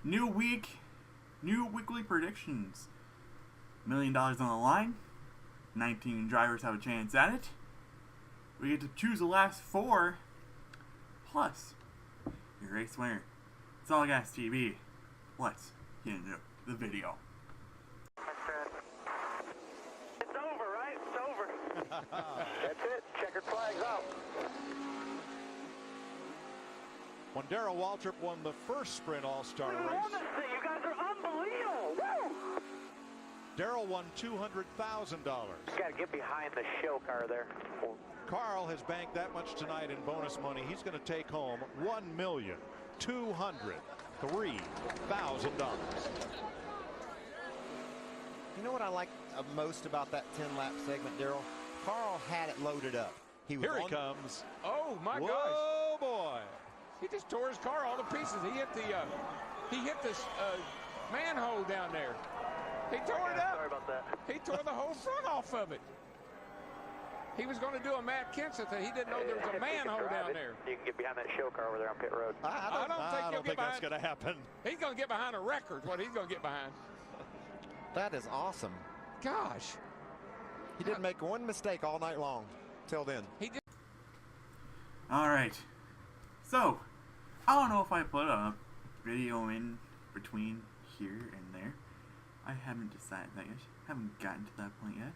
New week, new weekly predictions. $1 million on the line. 19 drivers have a chance at it. We get to choose the last 4, plus your race winner. It's All Gas TV. Let's get into the video. It's over, right? It's over. That's it. Checkered flag's out. When Darrell Waltrip won the first Sprint All-Star race, You guys are unbelievable. Woo! Darrell won $200,000. You got to get behind the show car there. Carl has banked that much tonight in bonus money. He's going to take home $1,203,000. You know what I like most about that 10-lap segment, Darrell? Carl had it loaded up. Here he comes. Oh my gosh! Oh boy! He just tore his car all to pieces. He hit the manhole down there. He tore it up. Sorry about that. He tore the whole front off of it. He was going to do a Matt Kenseth that he didn't know there was a manhole down there. You can get behind that show car over there on pit road. I don't think that's going to happen. He's going to get behind a record. What he's going to get behind. That is awesome. Gosh. He didn't make one mistake all night long till then. He did. All right. So, I don't know if I put a video in between here and there. I haven't decided that yet. Haven't gotten to that point yet.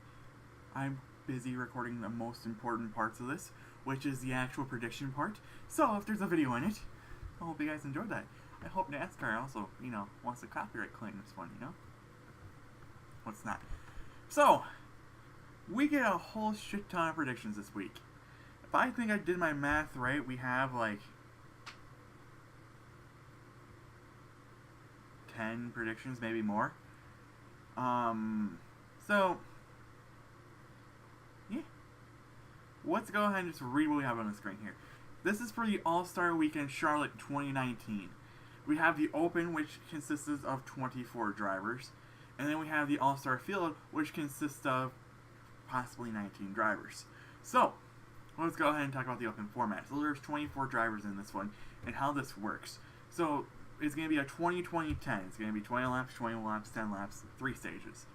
I'm busy recording the most important parts of this, which is the actual prediction part. So, if there's a video in it, I hope you guys enjoyed that. I hope NASCAR also, wants to copyright claim this one, What's not? So, we get a whole shit ton of predictions this week. If I think I did my math right, we have like 10 predictions, maybe more. So yeah. Let's go ahead and just read what we have on the screen here. This is for the All-Star Weekend Charlotte 2019. We have the Open, which consists of 24 drivers. And then we have the All-Star Field, which consists of possibly 19 drivers. So, let's go ahead and talk about the Open format. So there's 24 drivers in this one, and how this works. So, it's going to be a 20-20-10. It's going to be 20 laps, 20 laps, 10 laps, 3 stages.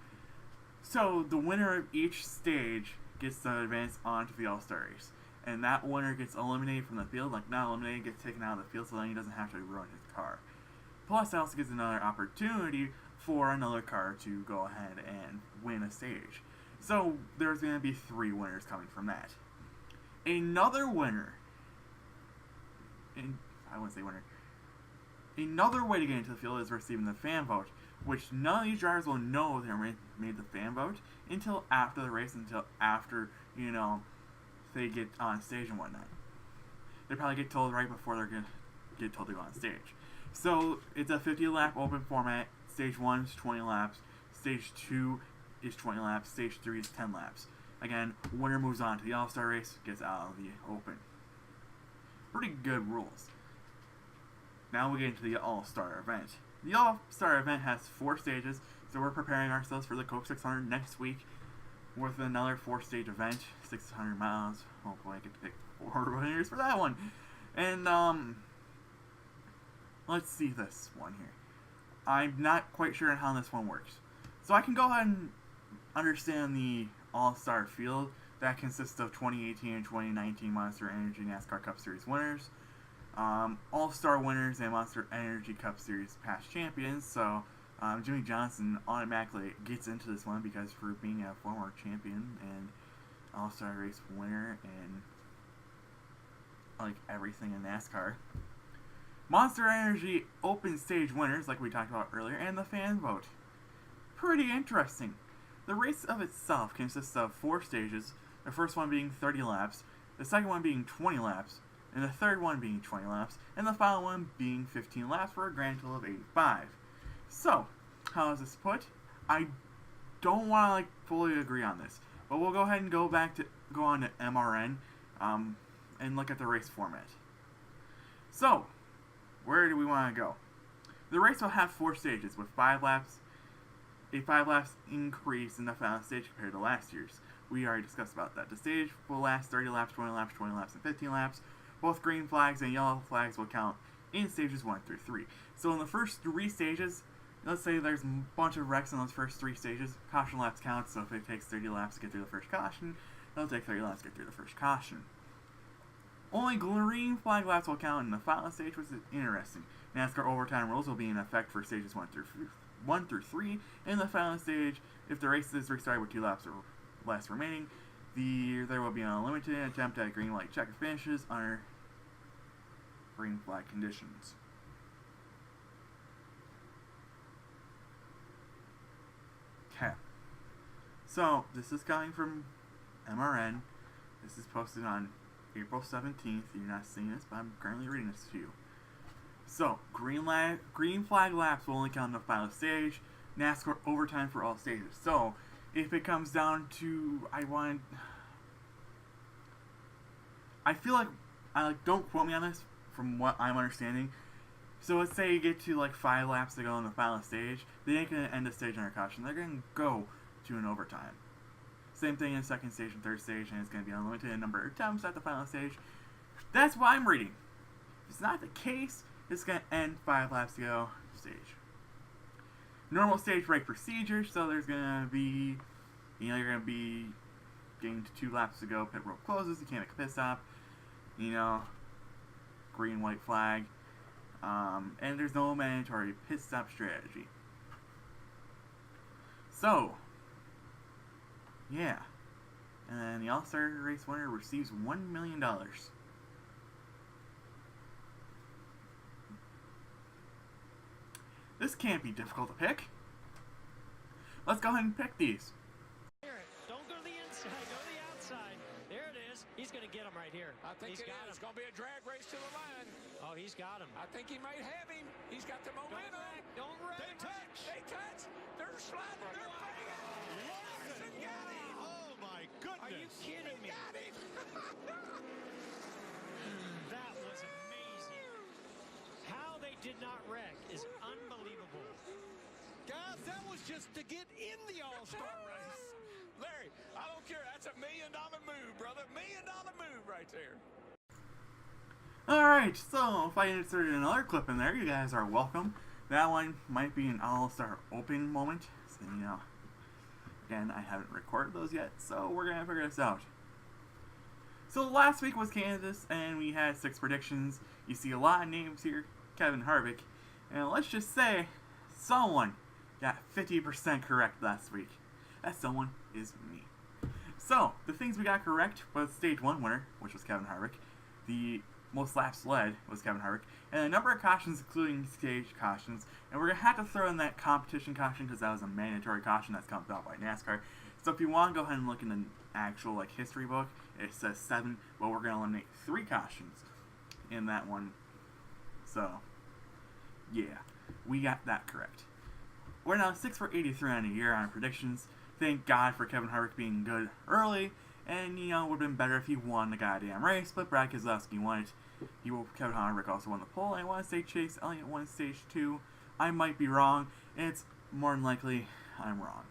So, the winner of each stage gets to advance onto the All-Star race. And that winner gets eliminated from the field. Like, not eliminated, gets taken out of the field, so then he doesn't have to ruin his car. Plus, it also gives another opportunity for another car to go ahead and win a stage. So, there's going to be 3 winners coming from that. Another winner, I wouldn't say winner, another way to get into the field is receiving the fan vote, which none of these drivers will know they made the fan vote until after the race, until after, they get on stage and whatnot. They probably get told right before they're going to get told to go on stage. So, it's a 50-lap open format. Stage 1 is 20 laps. Stage 2 is 20 laps. Stage 3 is 10 laps. Again, winner moves on to the All-Star race, gets out of the Open. Pretty good rules. Now we get into the All-Star event. The All-Star event has 4 stages, so we're preparing ourselves for the Coke 600 next week with another 4-stage event, 600 miles. Hopefully I get to pick 4 winners for that one. And, let's see this one here. I'm not quite sure on how this one works. So I can go ahead and understand the All-Star field. That consists of 2018 and 2019 Monster Energy NASCAR Cup Series winners, All-Star winners, and Monster Energy Cup Series past champions. So Jimmy Johnson automatically gets into this one because for being a former champion and All-Star race winner and like everything in NASCAR. Monster Energy open stage winners, like we talked about earlier, and the fan vote. Pretty interesting. The race of itself consists of 4 stages, the first one being 30 laps, the second one being 20 laps, and the third one being 20 laps, and the final one being 15 laps for a grand total of 85. So, how is this put? I don't want to fully agree on this, but we'll go ahead and go on to MRN and look at the race format. So, where do we want to go? The race will have 4 stages with 5 laps, a 5 laps increase in the final stage compared to last year's. We already discussed about that. The stage will last 30 laps, 20 laps, 20 laps, and 15 laps. Both green flags and yellow flags will count in stages 1 through 3. So in the first 3 stages, let's say there's a bunch of wrecks in those first 3 stages, caution laps count, so if it takes 30 laps to get through the first caution, it'll take 30 laps to get through the first caution. Only green flag laps will count in the final stage, which is interesting. NASCAR overtime rules will be in effect for stages 1 through 3. In the final stage, if the race is restarted with 2 laps or less remaining, there will be an unlimited attempt at green light checker finishes under green flag conditions. Okay. So, this is coming from MRN. This is posted on April 17th. You're not seeing this, but I'm currently reading this to you. So, green flag laps will only count in the final stage. NASCAR overtime for all stages. So, if it comes down to, I feel like, don't quote me on this, from what I'm understanding. So let's say you get to like 5 laps to go in the final stage, they ain't gonna end the stage under caution. They're gonna go to an overtime. Same thing in second stage and third stage, and it's gonna be unlimited number of attempts at the final stage. That's what I'm reading. If it's not the case, it's gonna end 5 laps to go stage. Normal stage break procedure, so there's gonna be, you're gonna be getting to 2 laps to go, pit road closes, you can't make a pit stop, green, white flag, and there's no mandatory pit stop strategy. So, yeah, and then the All-Star race winner receives $1 million. This can't be difficult to pick. Let's go ahead and pick these. Don't go to the inside, go to the outside. There it is. He's going to get him right here. I think it's going to be a drag race to the line. Oh, he's got him. I think he might have him. He's got the momentum. Don't wreck. They touch. They're sliding. They're banging. Larson got him. Oh, my goodness. Are you kidding me? Got him. That was amazing. How they did not wreck is unbelievable. Guys, that was just to get in the All-Star race. Larry, I don't care. That's $1 million move, brother. $1 million move right there. Alright, so if I inserted another clip in there, you guys are welcome. That one might be an All-Star Open moment. So, again, I haven't recorded those yet, so we're going to figure this out. So last week was Kansas, and we had 6 predictions. You see a lot of names here. Kevin Harvick. And let's just say, someone got 50% correct last week. That someone is me. So, the things we got correct was stage 1 winner, which was Kevin Harvick. The most laps led was Kevin Harvick. And a number of cautions, including stage cautions. And we're going to have to throw in that competition caution because that was a mandatory caution that's come out by NASCAR. So if you want to go ahead and look in the actual history book, it says 7, but we're going to eliminate 3 cautions in that one. So, yeah, we got that correct. We're now 6 for 83 on the year on predictions. Thank God for Kevin Harvick being good early. And, it would have been better if he won the goddamn race, but Brad Keselowski won it. Kevin Harvick also won the pole, and won stage chase. Elliott won stage 2. I might be wrong, and it's more than likely I'm wrong.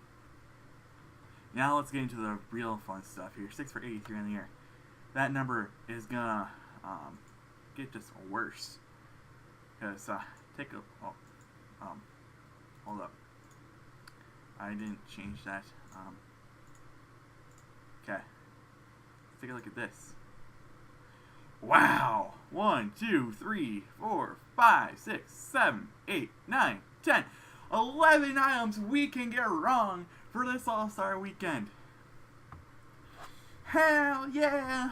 Now let's get into the real fun stuff here. 6 for 83 on the year. That number is gonna get just worse. Because, hold up. I didn't change that. Okay. Let's take a look at this. Wow! 1, 2, 3, 4, 5, 6, 7, 8, 9, 10. 11 items we can get wrong for this All-Star weekend. Hell yeah!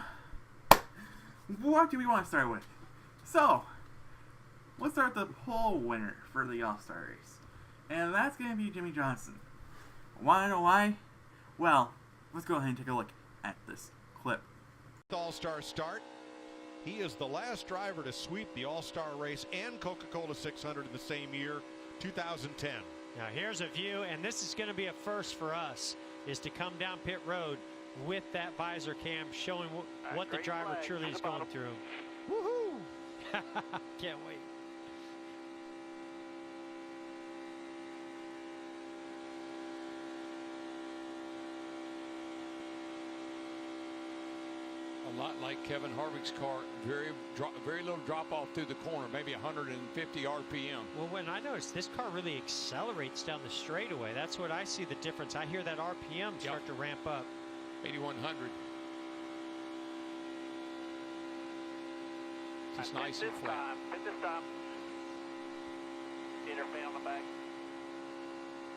What do we want to start with? So, let's start with the pole winner for the All-Star race. And that's going to be Jimmy Johnson. Want to know why? Well, let's go ahead and take a look at this clip. All-Star start. He is the last driver to sweep the All-Star race and Coca-Cola 600 in the same year, 2010. Now here's a view, and this is going to be a first for us, is to come down pit road with that visor cam showing what the driver truly is going through. Woohoo! Can't wait. lot like Kevin Harvick's car. Very little drop off through the corner, maybe 150 RPM. Well, when I noticed this car really accelerates down the straightaway, that's what I see the difference. I hear that RPM start to ramp up. 8100. Just nice and flat. Hit this stop. Interface on the back.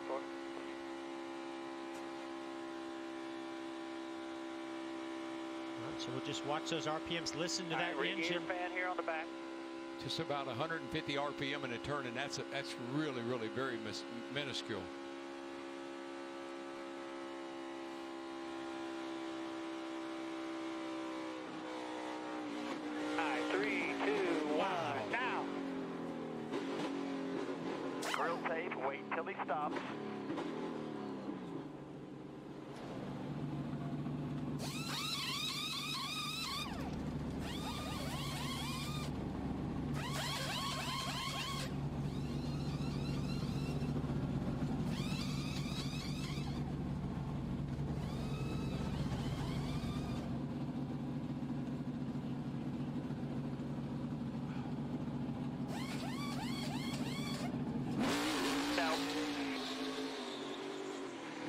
Forward. So we'll just watch those RPMs, listen to that engine. Fan here on the back. Just about 150 RPM in a turn, and that's really, really very minuscule. All right, 3, 2, 1, now. Real safe, wait till he stops.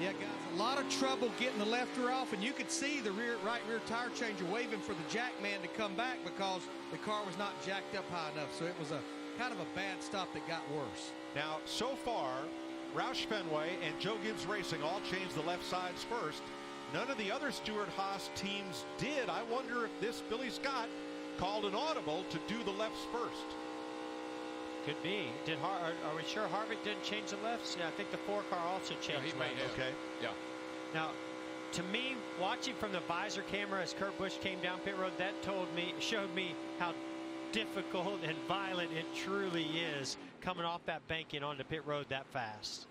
Yeah, guys, a lot of trouble getting the left rear off, and you could see the right rear tire changer waving for the jack man to come back because the car was not jacked up high enough. So it was a kind of a bad stop that got worse. Now, so far, Roush Fenway and Joe Gibbs Racing all changed the left sides first. None of the other Stewart-Haas teams did. I wonder if this Billy Scott called an audible to do the lefts first. Could be. Are we sure Harvick didn't change the lefts? Yeah, I think the 4-car also changed. He may have. Okay. Yeah. Now, to me, watching from the visor camera as Kurt Busch came down pit road, that showed me how difficult and violent it truly is coming off that banking onto pit road that fast.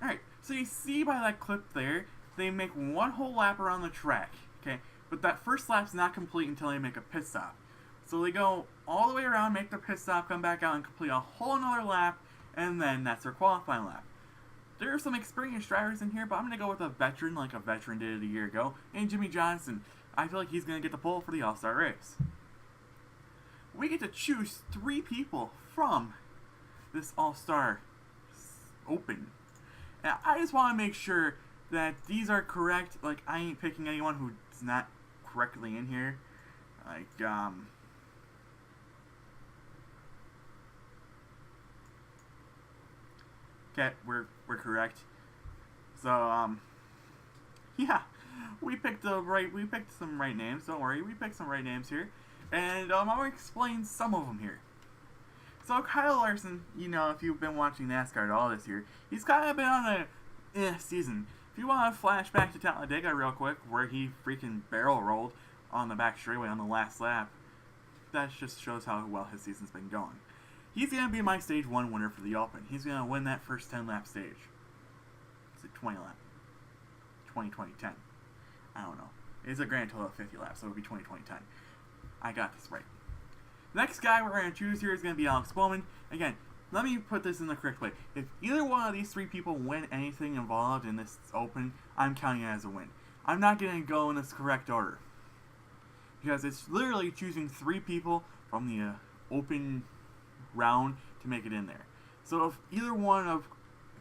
All right, so you see by that clip there, they make one whole lap around the track, okay? But that first lap's not complete until they make a pit stop. So they go all the way around, make the pit stop, come back out and complete a whole another lap, and then that's their qualifying lap. There are some experienced drivers in here, but I'm going to go with a veteran like a veteran did a year ago, and Jimmy Johnson. I feel like he's going to get the pole for the All-Star race. We get to choose 3 people from this All-Star Open. Now, I just want to make sure that these are correct. Like, I ain't picking anyone who's not correctly in here. Like, okay, we're correct. So, yeah, we picked some right names. Don't worry, we picked some right names here, and I'll explain some of them here. So Kyle Larson, you know, if you've been watching NASCAR at all this year, he's kind of been on a season. If you want to flash back to Talladega real quick, where he freaking barrel rolled on the back straightaway on the last lap, that just shows how well his season's been going. He's going to be my Stage 1 winner for the Open. He's going to win that first 10-lap stage. It's a 20-lap. 20-20-10. I don't know. It's a grand total of 50 laps, so it would be 20-20-10. I got this right. Next guy we're going to choose here is going to be Alex Bowman. Again, let me put this in the correct way. If either one of these 3 people win anything involved in this Open, I'm counting it as a win. I'm not going to go in this correct order, because it's literally choosing 3 people from the Open round to make it in there. So if either one of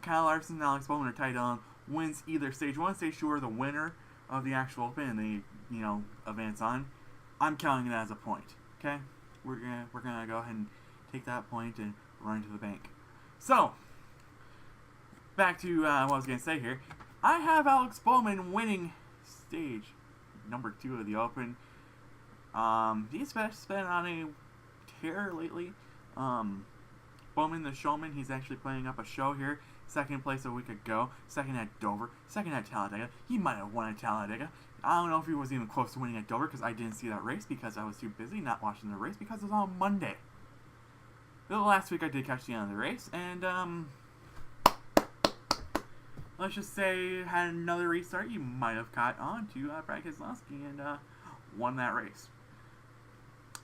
Kyle Larson and Alex Bowman or Ty Dillon wins either Stage 1, Stage 2, or the winner of the actual Open, and they, advance on, I'm counting it as a point. Okay? We're gonna go ahead and take that point and run to the bank. So, back to what I was gonna say here. I have Alex Bowman winning stage number 2 of the Open. He's been on a tear lately. Bowman the Showman, he's actually playing up a show here. 2nd place a week ago, 2nd at Dover, 2nd at Talladega. He might have won at Talladega. I don't know if he was even close to winning at Dover, because I didn't see that race because I was too busy not watching the race because it was on Monday. The last week I did catch the end of the race, and let's just say had another restart, you might have caught on to Brad Keselowski and won that race.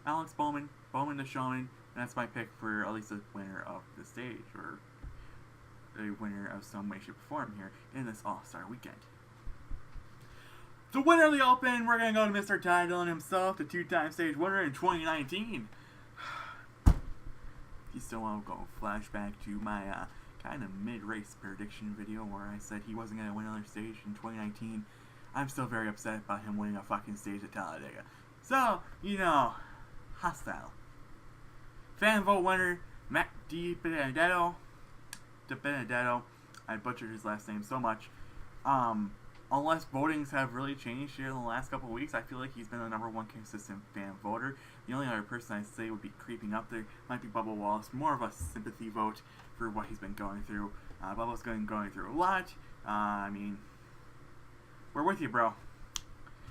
Alex Bowman, Bowman the Showman, and that's my pick for at least the winner of the stage, or a winner of some way, shape, or form here in this All-Star weekend. The winner of the Open, we're going to go to Mr. Ty Dillon himself, the two-time stage winner in 2019. If you still want to go flashback to my kind of mid-race prediction video where I said he wasn't going to win another stage in 2019, I'm still very upset about him winning a fucking stage at Talladega. So, you know, hostile. Fan vote winner, Matt DiBenedetto. I butchered his last name so much. Unless votings have really changed here in the last couple of weeks, I feel like he's been the #1 consistent fan voter. The only other person I'd say would be creeping up there might be Bubba Wallace. More of a sympathy vote for what he's been going through. Bubba's going through a lot. I mean, we're with you, bro.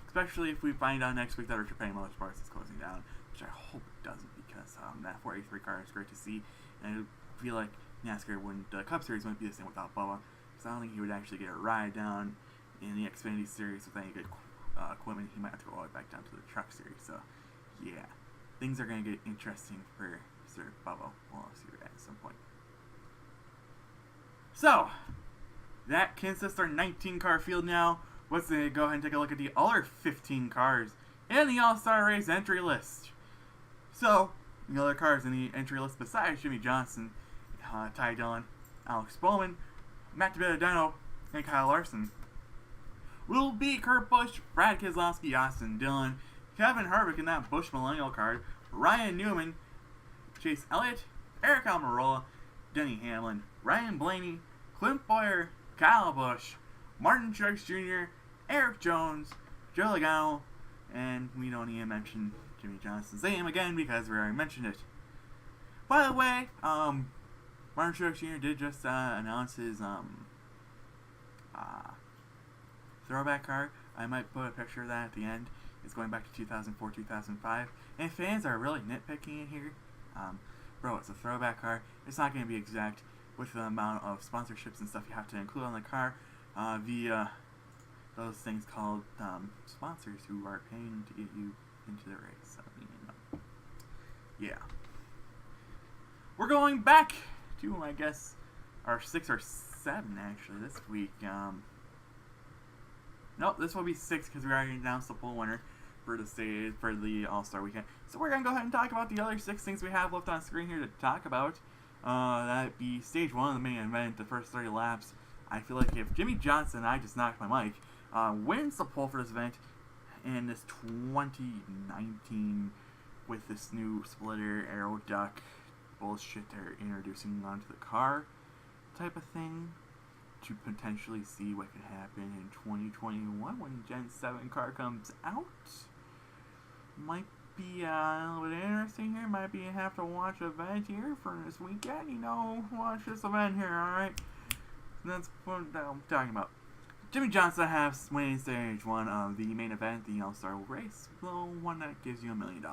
Especially if we find out next week that our Japan Motorsports is closing down, which I hope it doesn't, because that 483 car is great to see, and I feel like NASCAR wouldn't, the Cup Series wouldn't be the same without Bubba, because I don't think he would actually get a ride down in the Xfinity Series with any good equipment. He might have to go all the way back down to the Truck Series. So, yeah, things are going to get interesting for Sir Bubba Wallace here at some point. So, that consists our 19-car field now. Let's go ahead and take a look at the other 15 cars in the All-Star Race entry list. So, the other cars in the entry list besides Jimmy Johnson, Ty Dillon, Alex Bowman, Matt DiBenedetto, and Kyle Larson will be Kurt Busch, Brad Keselowski, Austin Dillon, Kevin Harvick in that Busch Millennial card, Ryan Newman, Chase Elliott, Eric Almirola, Denny Hamlin, Ryan Blaney, Clint Boyer, Kyle Busch, Martin Truex Jr., Eric Jones, Joe Logano, and we don't even mention Jimmy Johnson's name again because we already mentioned it. By the way, Martin Truex Jr. did just announce his throwback car. I might put a picture of that at the end. It's going back to 2004, 2005. And fans are really nitpicking it here. Bro, it's a throwback car. It's not going to be exact with the amount of sponsorships and stuff you have to include on the car via those things called sponsors who are paying to get you into the race. So, you know. Yeah. We're going back to, I guess, our 6 or 7 actually this week. Nope, this will be 6 because we already announced the poll winner for the stage for the All-Star Weekend. So we're gonna go ahead and talk about the other 6 things we have left on screen here to talk about. That'd be stage 1 of the main event, the first 30 laps. I feel like if Jimmy Johnson, I just knocked my mic, wins the poll for this event in this 2019 with this new splitter aero duct bullshit they're introducing onto the car type of thing, to potentially see what could happen in 2021 when Gen 7 car comes out. Might be a little bit interesting here. Might be have to watch an event here for this weekend. You know, watch this event here, alright? That's what I'm talking about. Jimmy Johnson has winning stage 1 of the main event, the All-Star race, the one that gives you $1 million.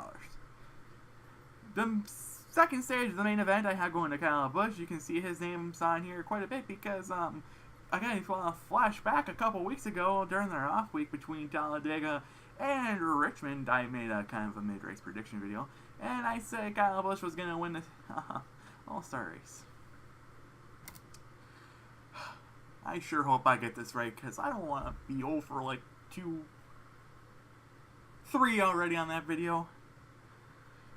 The second stage of the main event, I have going to Kyle Busch. You can see his name's on here quite a bit because, again, if you want to flash back a couple weeks ago during their off week between Talladega and Richmond, I made a kind of a mid-race prediction video, and I said Kyle Busch was going to win the All-Star race. I sure hope I get this right, because I don't want to be over like 2-3 already on that video.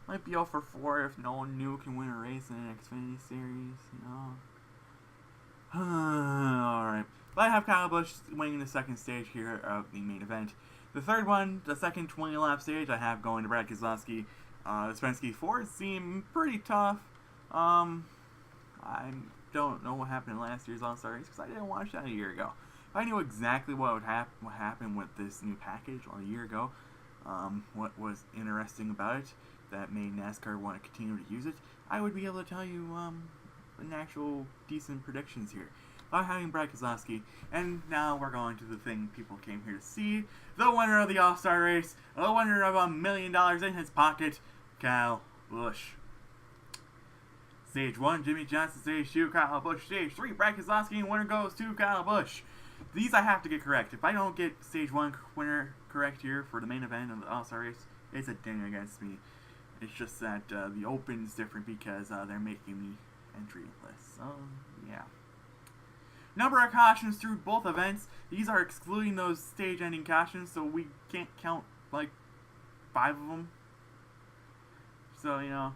Might be 0 for 4 if no one new can win a race in an Xfinity Series, you know. Alright. But I have Kyle Busch winning the second stage here of the main event. The third one, the second 20-lap stage, I have going to Brad Keselowski. The Penske Fords seem pretty tough. I don't know what happened in last year's All-Star race because I didn't watch that a year ago. If I knew exactly what happened with this new package a year ago, what was interesting about it that made NASCAR want to continue to use it, I would be able to tell you an actual decent predictions here. By having Brad Keselowski, and now we're going to the thing people came here to see, the winner of the All-Star race, the winner of $1 million in his pocket, Kyle Busch. Stage 1, Jimmy Johnson. Stage 2, Kyle Busch. Stage 3, Brad Keselowski, and winner goes to Kyle Busch. These I have to get correct. If I don't get Stage 1 winner correct here for the main event of the All-Star race, it's a ding against me. It's just that the Open is different because they're making the entry list. So, yeah. Number of cautions through both events. These are excluding those stage-ending cautions, so we can't count like 5 of them. So, you know,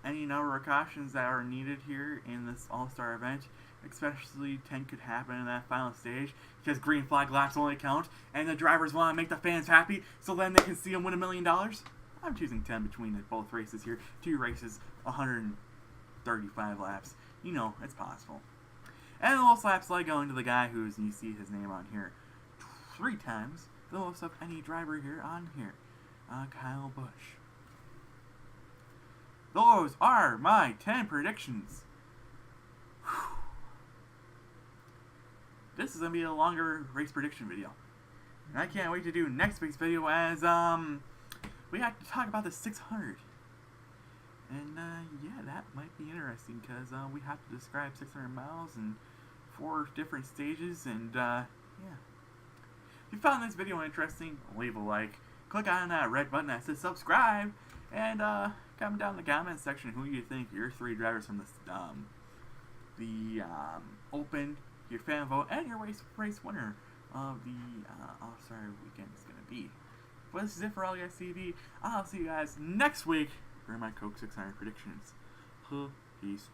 any number of cautions that are needed here in this All-Star event, especially 10 could happen in that final stage, because green flag laps only count, and the drivers want to make the fans happy, so then they can see them win $1 million. I'm choosing 10 between both races here. 2 races, 135 laps. You know, it's possible. And the lowest lap slide going to the guy who's, you see his name on here 3 times, the lowest of any driver here on here, Kyle Busch. Those are my 10 predictions. Whew. This is going to be a longer race prediction video. And I can't wait to do next week's video as, we have to talk about the 600. And, yeah, that might be interesting because, we have to describe 600 miles and 4 different stages and, yeah. If you found this video interesting, leave a like. Click on that red button that says subscribe. And, comment down in the comments section who you think your 3 drivers from this, Open, your fan vote, and your race winner of the All-Star weekend is going to be. But this is it for LES TV. I'll see you guys next week for my Coke 600 predictions. Peace.